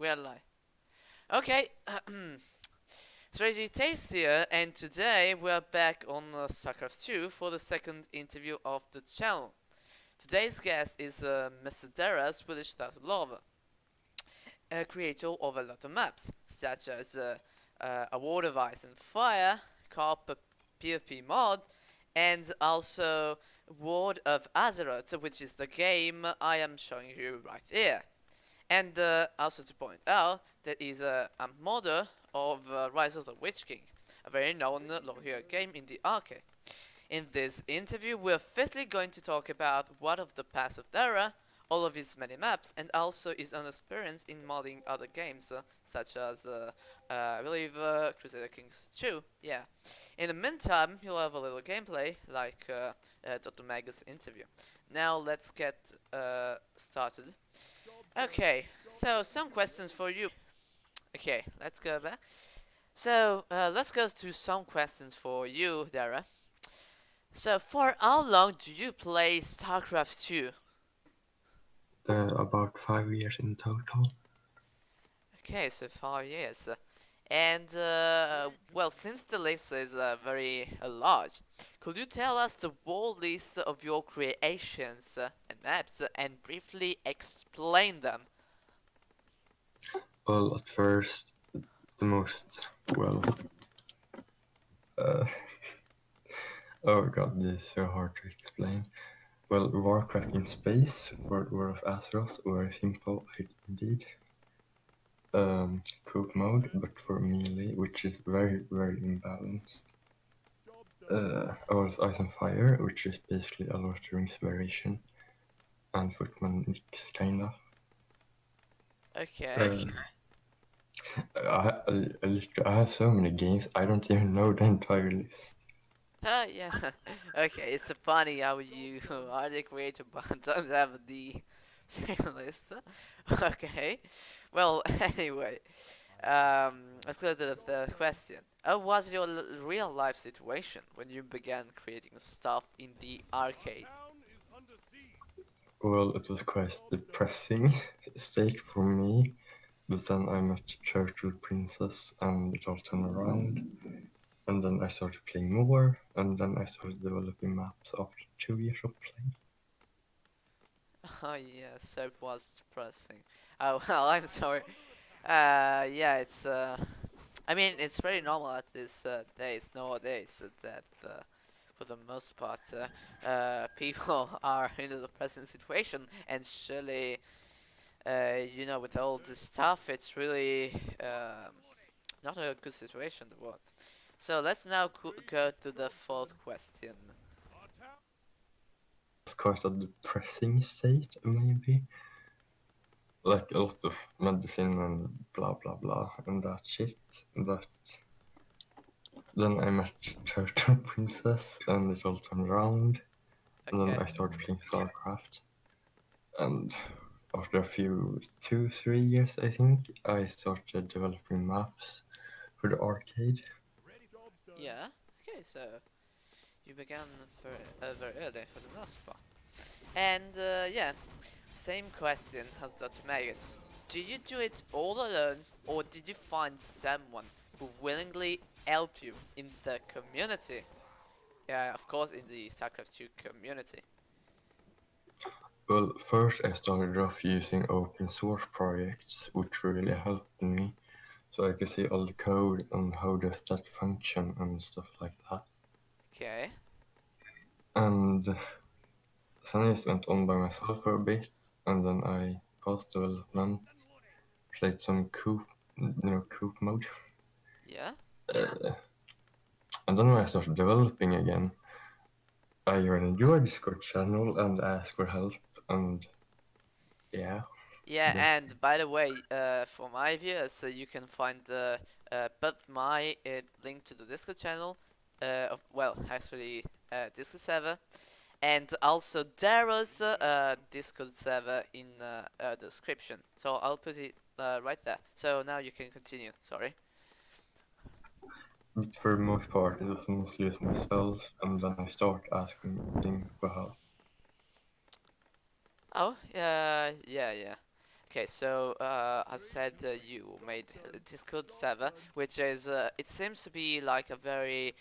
We are live. Okay, Strategy Taste here, and today we are back on StarCraft 2 for the second interview of the channel. Today's guest is Mr. Daera, Swedish Stars Lover, a creator of a lot of maps, such as A World of Ice and Fire, Carp PvP mod, and also World of Azeroth, which is the game I am showing you right here. And also to point out, that is a modder of Rise of the Witch King, a very known lore game in the arcade. In this interview, we're firstly going to talk about what of the past of Daera, all of his many maps, and also his own experience in modding other games, such as, I believe, Crusader Kings 2, yeah. In the meantime, you'll have a little gameplay, like Dr. Maga's interview. Now let's get started. Okay, so some questions for you. Okay, let's go back. So let's go to some questions for you, Daera. So for how long do you play StarCraft 2? About 5 years in total. Okay, so 5 years. And well, since the list is very large, could you tell us the whole list of your creations and maps and briefly explain them? Well, at first, the most, well, uh, oh god, this is so hard to explain. Well, Warcraft in space for World of Azeroth, very simple indeed. Coop mode, but for melee, which is very, very imbalanced. Also Ice and Fire, which is basically a Lord of the Rings variation, and Footman mix, kinda. Okay. Uh, I have so many games, I don't even know the entire list. Yeah. Okay, it's funny how you are the creator but don't have the same list. Okay. Well, anyway, let's go to the third question. How was your real life situation when you began creating stuff in the arcade? Well, it was quite depressing state for me, but then I met Turtle Princess and it all turned around. And then I started playing more, and then I started developing maps after 2 years of playing. Oh yeah, so it was depressing. Oh well, I'm sorry. Yeah, it's I mean, it's pretty normal at this days nowadays that for the most part people are in a depressing situation, and surely with all this stuff, it's really not a good situation to work. So let's now go to the fourth question. It's quite a depressing state, maybe. Like a lot of medicine and blah blah blah and that shit. But then I met Turtle Princess and it all turned around. And then Okay. I started playing StarCraft. And after a few, 2, 3 years, I think, I started developing maps for the arcade. Yeah. Okay. So you began very early for the most part. And yeah, same question as Dr. Maggot. Did you do it all alone, or did you find someone who willingly helped you in the community? Yeah, of course, in the StarCraft 2 community. Well, first I started off using open source projects, which really helped me, so I could see all the code and how does that function and stuff like that. Okay. And then I just went on by myself for a bit, and then I paused development, played some coop mode. Yeah. Uh, and then when I started developing again, I joined your Discord channel and asked for help, and yeah. Yeah, That, and by the way, for my viewers, you can find both my link to the Discord channel, well, actually, Discord server, and also Daera's Discord server in the description. So I'll put it right there. So now you can continue. Sorry. but for the most part, it was mostly just myself, and then I started asking for help. Oh, yeah, yeah. Okay, so I said you made a Discord server, which is it seems to be like a very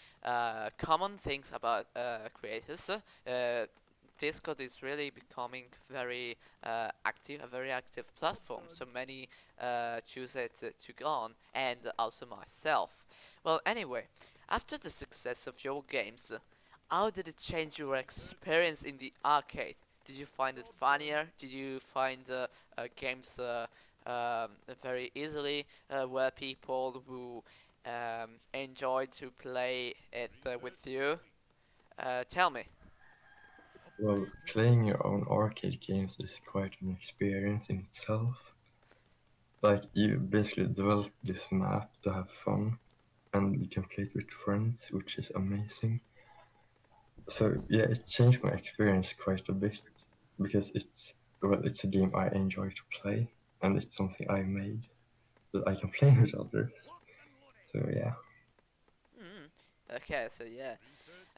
common things about creators. Discord is really becoming very active, a very active platform. So many choose it to go on, and also myself. Well, anyway, after the success of your games, how did it change your experience in the arcade? Did you find it funnier? Did you find games very easily were people who enjoy to play it with you? Tell me. Well, playing your own arcade games is quite an experience in itself. Like, you basically develop this map to have fun, and you can play it with friends, which is amazing. So yeah, it changed my experience quite a bit because it's a game I enjoy to play, and it's something I made that I can play with others. So yeah. Mm. Okay, so yeah,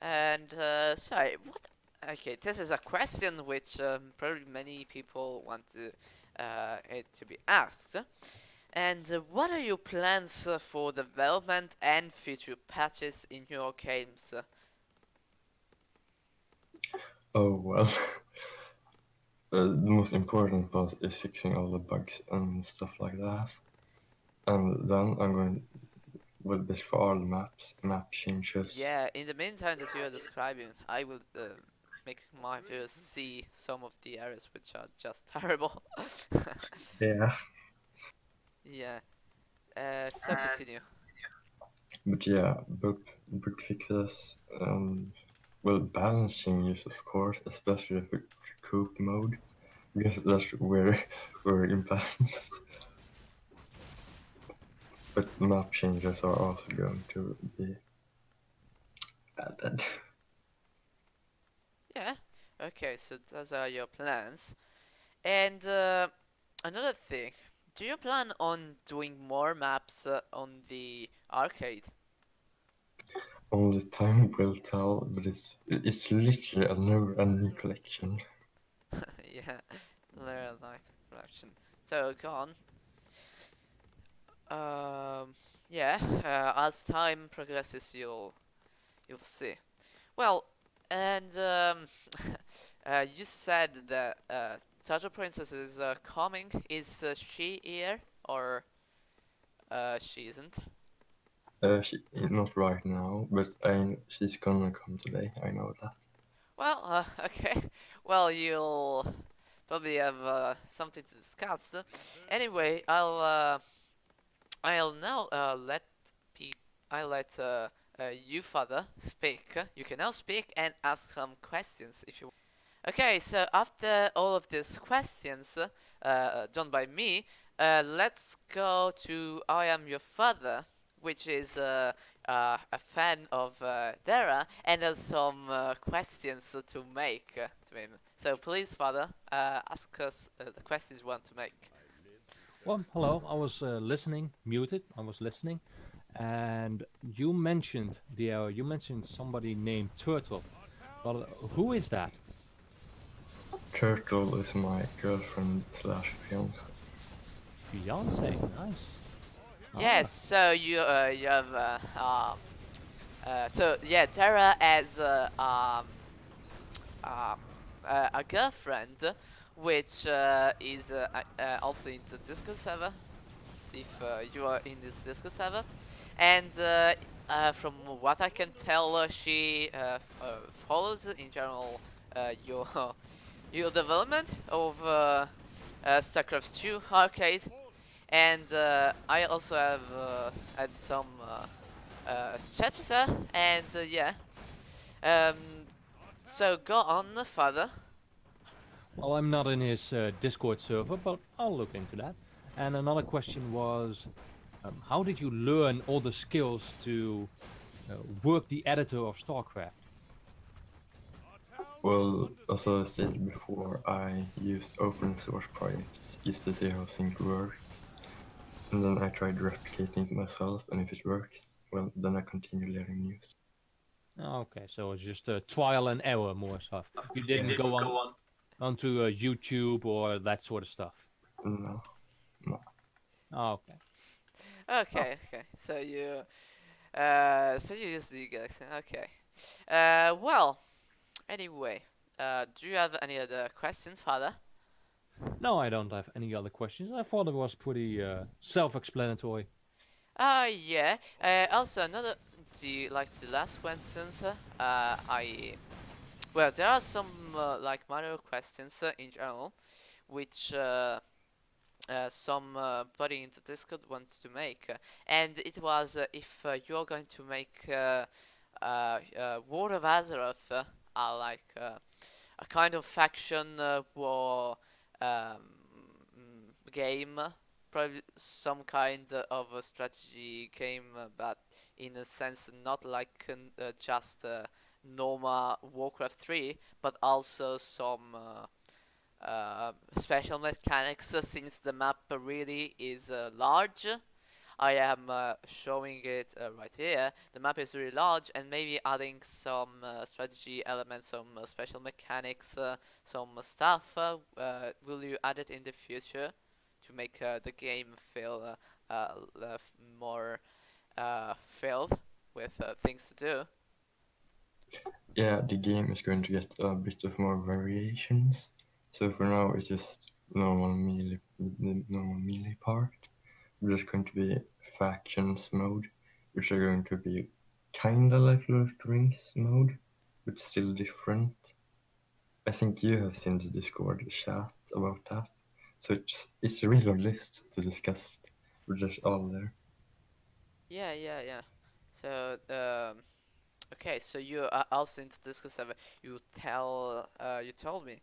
and sorry, what? Okay, this is a question which probably many people want to it to be asked. And what are your plans for development and future patches in your games? Oh well. The most important part is fixing all the bugs and stuff like that. And then I'm going with this for all the map changes. Yeah, in the meantime that you are describing, I will make my viewers see some of the areas which are just terrible. Yeah, Yeah, so continue. but yeah, bug fixes and well, balancing use of course, especially with coop mode, because that's where we're imbalanced. But map changes are also going to be added. Yeah, okay, so those are your plans. And another thing, do you plan on doing more maps on the arcade? Only time will tell, but it's literally a never-ending collection. Yeah, Layer Night Collection. So go on. Yeah, as time progresses, you'll see. Well, and you said that Turtle Princess is coming. Is she here or she isn't? Not right now, but she's gonna come today. I know that. Well, okay. Well, you'll probably have something to discuss. Anyway, I'll now pe- I let you father speak. You can now speak and ask some questions if you. Okay, so after all of these questions done by me, let's go to I Am Your Father, which is a fan of Daera and has some questions to make to him. So please, father, ask us the questions you want to make. Well, hello. I was listening, muted. I was listening, and you mentioned somebody named Turtle. Well, who is that? Turtle is my girlfriend slash fiance. Fiance. Nice. Yes, Ah, so you have so yeah, Tara has uh, a girlfriend, which is also into Discord server. If you are in this Discord server, and from what I can tell, she follows in general your your development of StarCraft 2 arcade, and I also have had some chat with her, and yeah. Um, so go on, father. well, I'm not in his Discord server, but I'll look into that. And another question was, how did you learn all the skills to work the editor of StarCraft? Well, as I stated before, I used open source projects just to see how things work, and then I tried replicating it myself, and if it works, well, then I continue learning new stuff. Okay, so it's just trial and error more stuff. You didn't go on onto YouTube or that sort of stuff. No, no. Oh, okay. Oh, Okay. So you use the Eagle accent. Okay. Well. Anyway. Do you have any other questions, Father? no, I don't have any other questions. I thought it was pretty self-explanatory. Yeah. Also, another the last questions. I Well, there are some like minor questions in general, which somebody in the Discord wanted to make, and it was if you're going to make War of Azeroth, like a kind of faction war game, probably some kind of a strategy game, but in a sense not like just normal Warcraft 3, but also some special mechanics since the map really is large. I am showing it right here. The map is really large, and maybe adding some strategy elements, some special mechanics, some stuff. Will you add it in the future to make the game feel more filled with things to do? Yeah, the game is going to get a bit of more variations. So for now, it's just the normal melee part. There's going to be factions mode, which are going to be kinda like Lord of the Rings mode, but still different. I think you have seen the Discord chat about that. So it's a real list to discuss. We're just all there. Yeah. So okay, so you also into Discord server. You told me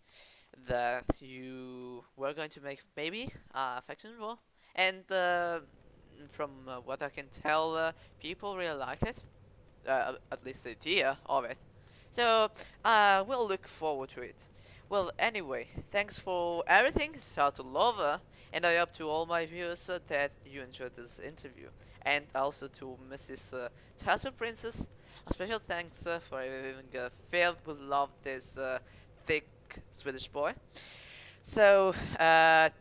that you were going to make maybe a faction war, and from what I can tell, people really like it. At least the idea of it. So we'll look forward to it. Well, anyway, thanks for everything, shout to Lover, and I hope to all my viewers that you enjoyed this interview, and also to Mrs. Tattoo Princess. A special thanks for having filled with love this thick Swedish boy. So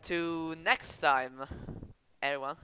to next time, everyone.